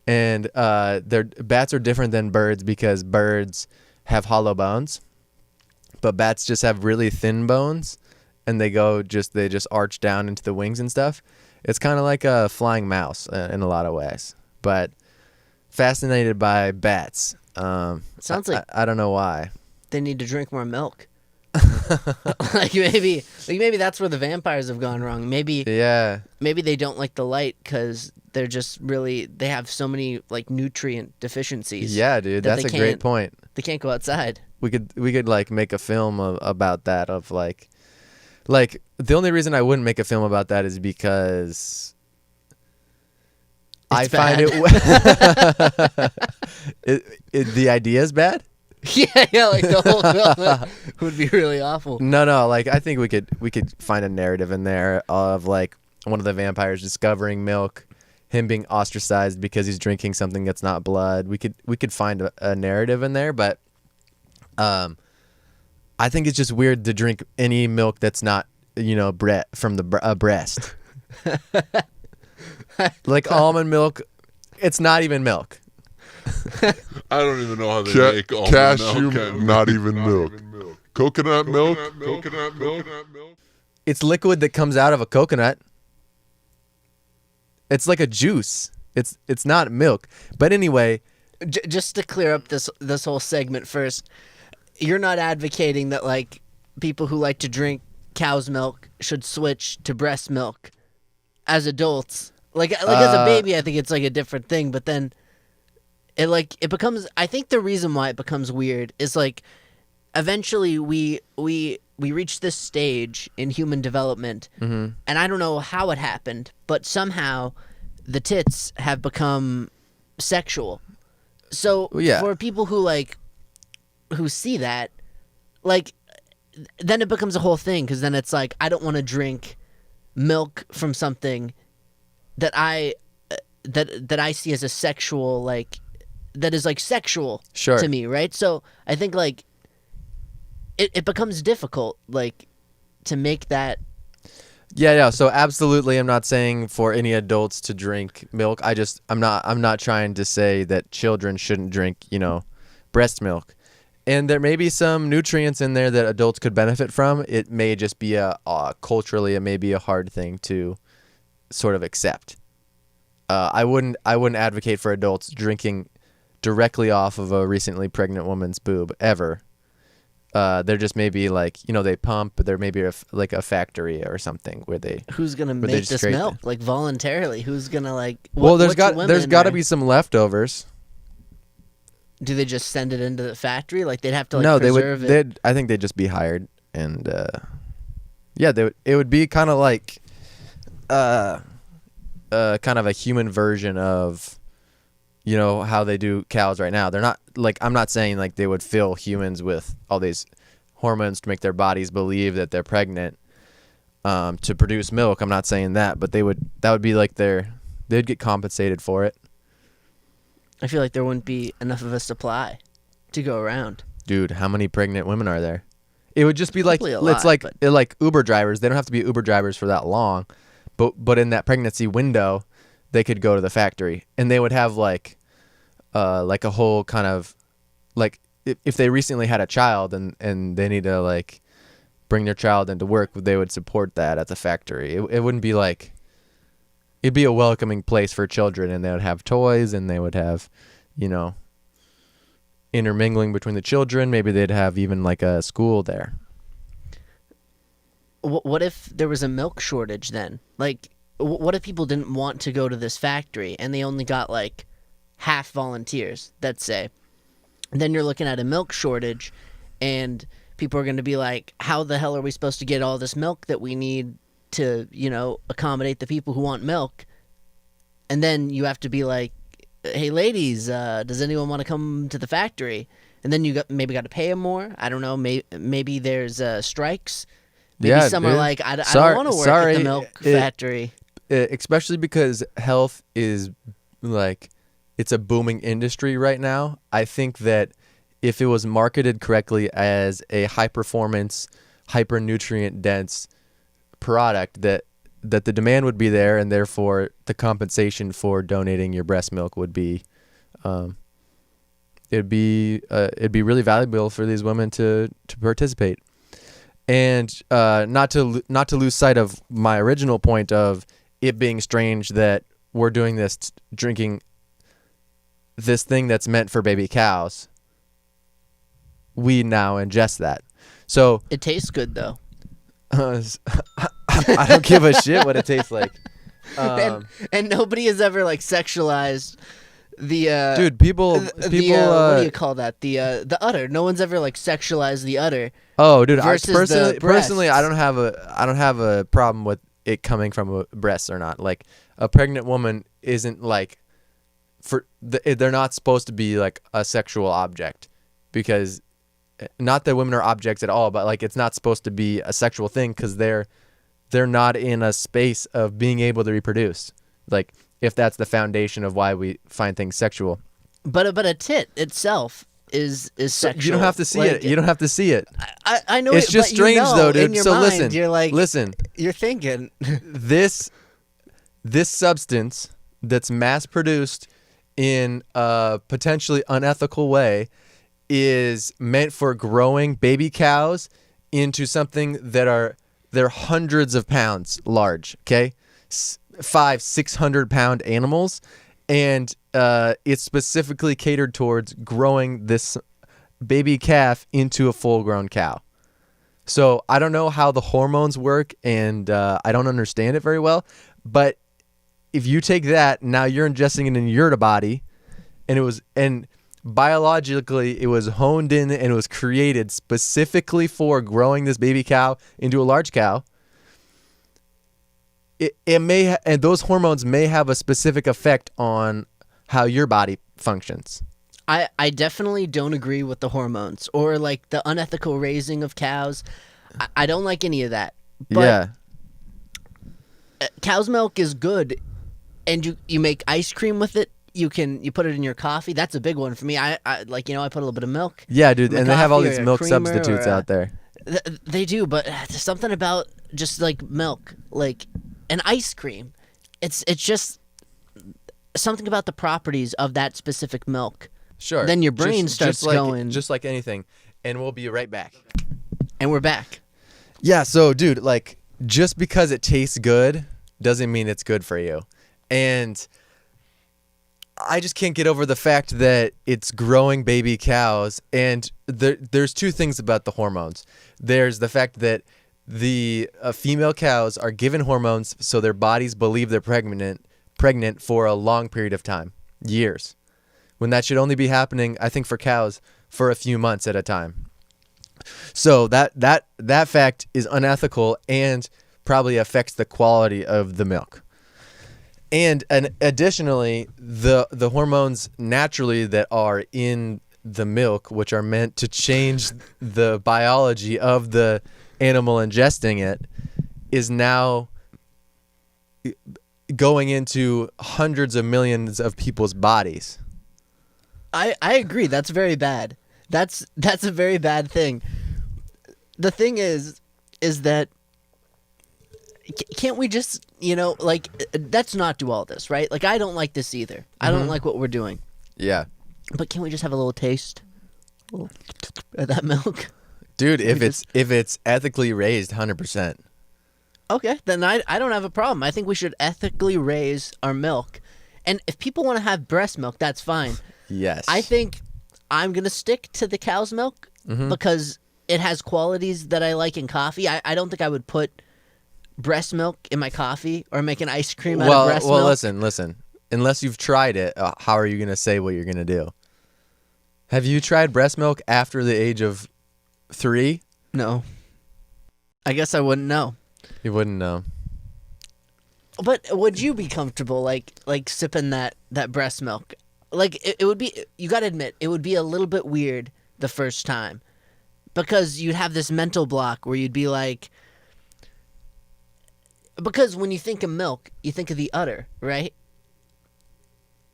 And bats are different than birds because birds have hollow bones, but bats just have really thin bones, and they just arch down into the wings and stuff. It's kind of like a flying mouse in a lot of ways, but fascinated by bats. Sounds like I don't know why. they need to drink more milk. Maybe that's where the vampires have gone wrong. Maybe they don't like the light because they're just they have so many like nutrient deficiencies. Yeah, dude, that's a great point. They can't go outside. We could like make a film about that of like the only reason I wouldn't make a film about that is because I find the idea is bad. Yeah, like the whole film would be really awful. No, like I think we could find a narrative in there of like one of the vampires discovering milk, him being ostracized because he's drinking something that's not blood. We could find a narrative in there, but I think it's just weird to drink any milk that's not, from the breast. Like almond milk, it's not even milk. I don't even know how they make almond cashew milk. not even milk. Coconut milk. It's liquid that comes out of a coconut. It's like a juice. It's not milk. But anyway, just to clear up this whole segment first, you're not advocating that like people who like to drink cow's milk should switch to breast milk as adults. Like as a baby, I think it's like a different thing. But then it becomes. I think the reason why it becomes weird is like eventually we reach this stage in human development, and I don't know how it happened, but somehow the tits have become sexual. So for people who see that, like, then it becomes a whole thing because then it's like I don't want to drink milk from something that I see as a sexual that is like sexual to me, right? So I think like it becomes difficult like to make that. Yeah. So absolutely, I'm not saying for any adults to drink milk. I'm not trying to say that children shouldn't drink, breast milk. And there may be some nutrients in there that adults could benefit from. It may just be culturally, it may be a hard thing to sort of accept. I wouldn't advocate for adults drinking directly off of a recently pregnant woman's boob ever. There just may be they pump. There may be a factory or something where they. Who's gonna make this milk voluntarily? Who's gonna there's got to be some leftovers. Do they just send it into the factory? Like they'd have to preserve it. I think they'd just be hired, and it would be kind of like kind of a human version of how they do cows right now. They're not I'm not saying like they would fill humans with all these hormones to make their bodies believe that they're pregnant to produce milk. I'm not saying that, but that would be like they'd get compensated for it. I feel like there wouldn't be enough of a supply to go around. Dude, how many pregnant women are there? It would just be probably like Uber drivers. They don't have to be Uber drivers for that long, but in that pregnancy window, they could go to the factory and they would have like a whole kind of like if they recently had a child and they need to bring their child into work, they would support that at the factory. It wouldn't be like. It'd be a welcoming place for children, and they would have toys, and they would have, intermingling between the children. Maybe they'd have even like a school there. What if there was a milk shortage then? Like, what if people didn't want to go to this factory, and they only got like half volunteers, let's say? Then you're looking at a milk shortage, and people are going to be like, how the hell are we supposed to get all this milk that we need to accommodate the people who want milk? And then you have to be like, hey ladies, does anyone want to come to the factory? And then you maybe got to pay them more. I don't know, maybe there's strikes. Maybe some are like, I don't want to work at the milk factory. Especially because health is it's a booming industry right now. I think that if it was marketed correctly as a high performance, hyper nutrient dense product, that that the demand would be there, and therefore the compensation for donating your breast milk would be, it'd be really valuable for these women to participate. And not to lose sight of my original point of it being strange that we're doing this, drinking this thing that's meant for baby cows. We now ingest that. So It tastes good though. I don't give a shit what it tastes like. And nobody has ever like sexualized the Dude, people what do you call that? The udder. No one's ever like sexualized the udder. Oh, dude, versus the personally, I breasts. don't have a problem with it coming from a breast or not. Like a pregnant woman isn't like they're not supposed to be like a sexual object, because not that women are objects at all, but like it's not supposed to be a sexual thing because they're not in a space of being able to reproduce. Like if that's the foundation of why we find things sexual. But a tit itself is sexual. You don't have to see it. You don't have to see it. I know It's it, just but strange you know, though, dude. in your So mind, you're like, listen. you're thinking. This substance that's mass produced in a potentially unethical way is meant for growing baby cows into something they're hundreds of pounds large. Okay, 500-600 pound animals, and it's specifically catered towards growing this baby calf into a full grown cow. So I don't know how the hormones work, and I don't understand it very well. But if you take that, now you're ingesting it in your body, and biologically it was honed in and it was created specifically for growing this baby cow into a large cow. It may and those hormones may have a specific effect on how your body functions. I definitely don't agree with the hormones or like the unethical raising of cows. I don't like any of that. But Yeah. Cow's milk is good, and you make ice cream with it. You put it in your coffee. That's a big one for me. I like, I put a little bit of milk. Yeah, dude, and they have all coffee these or a milk creamer substitutes or out there. They do, but there's something about just like milk, like an ice cream. It's just something about the properties of that specific milk. Sure. Then your brain starts going. Just like anything. And we'll be right back. And we're back. Yeah, so dude, like just because it tastes good doesn't mean it's good for you. And I just can't get over the fact that it's growing baby cows, and there's two things about the hormones. There's the fact that the female cows are given hormones so their bodies believe they're pregnant for a long period of time, years, when that should only be happening, I think, for cows for a few months at a time. So that fact is unethical and probably affects the quality of the milk. And additionally, the hormones naturally that are in the milk, which are meant to change the biology of the animal ingesting it, is now going into hundreds of millions of people's bodies. I agree. That's very bad. That's a very bad thing. The thing is that can't we just, let's not do all this, right? Like, I don't like this either. I don't like what we're doing. Yeah. But can we just have a little taste of that milk? Dude, if it's ethically raised, 100%. Okay, then I don't have a problem. I think we should ethically raise our milk. And if people want to have breast milk, that's fine. Yes. I think I'm going to stick to the cow's milk because it has qualities that I like in coffee. I don't think I would put breast milk in my coffee or make an ice cream out of breast milk. Well, listen. Unless you've tried it, how are you going to say what you're going to do? Have you tried breast milk after the age of 3? No. I guess I wouldn't know. You wouldn't know. But would you be comfortable like sipping that breast milk? Like it would be, you got to admit, it would be a little bit weird the first time because you'd have this mental block where you'd be like, because when you think of milk, you think of the udder, right?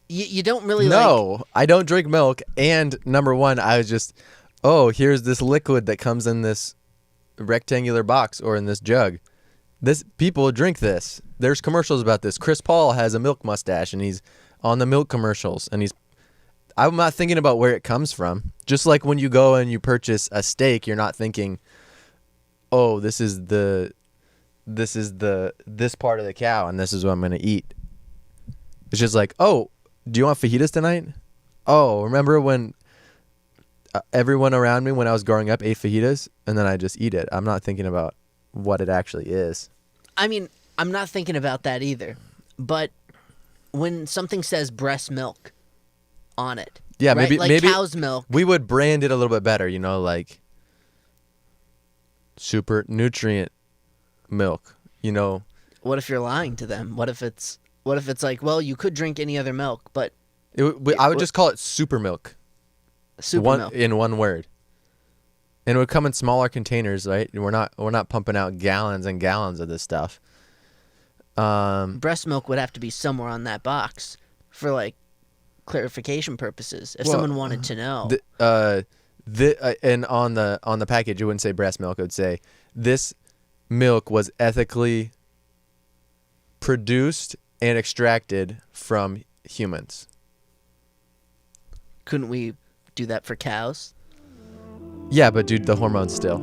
You don't really I don't drink milk. And number one, I was just, here's this liquid that comes in this rectangular box or in this jug. This people drink this. There's commercials about this. Chris Paul has a milk mustache, and he's on the milk commercials, and I'm not thinking about where it comes from. Just like when you go and you purchase a steak, you're not thinking, oh, this part of the cow, and this is what I'm gonna eat. It's just like, oh, do you want fajitas tonight? Oh, remember when everyone around me when I was growing up ate fajitas, and then I just eat it. I'm not thinking about what it actually is. I mean, I'm not thinking about that either. But when something says breast milk on it, yeah, right? maybe like cow's milk, we would brand it a little bit better, like super nutrient milk, What if you're lying to them? What if it's like, well, you could drink any other milk, but I would just call it super milk. super milk. In one word. And it would come in smaller containers, right? We're not pumping out gallons and gallons of this stuff. Breast milk would have to be somewhere on that box for like clarification purposes. If someone wanted to know, and on the package, it wouldn't say breast milk. It would say this milk was ethically produced and extracted from humans. couldn't we do that for cows? Yeah, but dude, the hormones still.